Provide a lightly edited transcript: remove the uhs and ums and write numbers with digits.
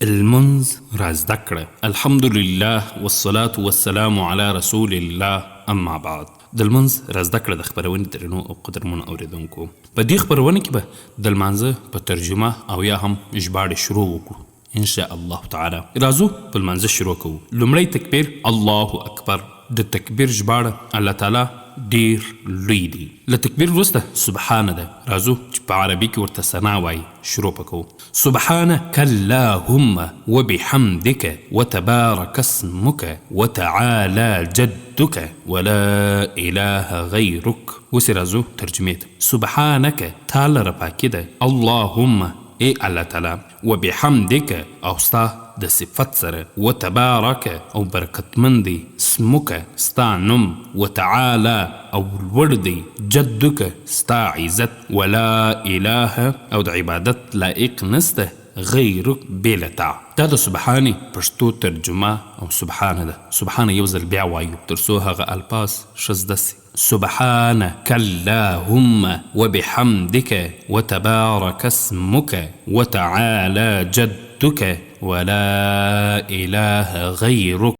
المنز رازده کړه. الحمدلله والصلاة والسلام علی رسول الله، اما بعد. د المنز رازده کړه د خپرونې درنو او قدرمنو اوریدونکو، په دې خپرونه کې به د لمانځه په ترجمه او یا هم ژباړې شروع وکړو ان شاء الله تعالی. راځو په لمانځه شروع کوو. لومړی تکبیر الله اکبر. د تکبیر ژباړه الله تعالی ډیر لوی دی. له تکبیر وروسته سبحانه ده. راځو چې په عربي کې ورته ثنا وایي. شروع پکو. سبحانك اللهم وبحمدك وتبارك اسمك وتعالى جدك ولا اله غيرك. اوس راځو ترجمه ته. سبحانك تعالی رپاکی ده. اللهم ای الله تعالی، وبحمدك او ستا د صفت سره، وتبارک او برکتمند دی، اسمک ستا نم، وتعالی او لوړ دی، جدک ستا عزت، ولا اله او د عبادت لایق نسته غیرک بیلتا. دا د سبحانه پښتو ترجمه او سبحانه ده. سبحانه یو ځل بیا وایو ترڅو هغه الفاظ ښه زده سي. سبحانك اللهم وبحمدك وتبارك اسمك وتعالى جدك ولا إله غيرك.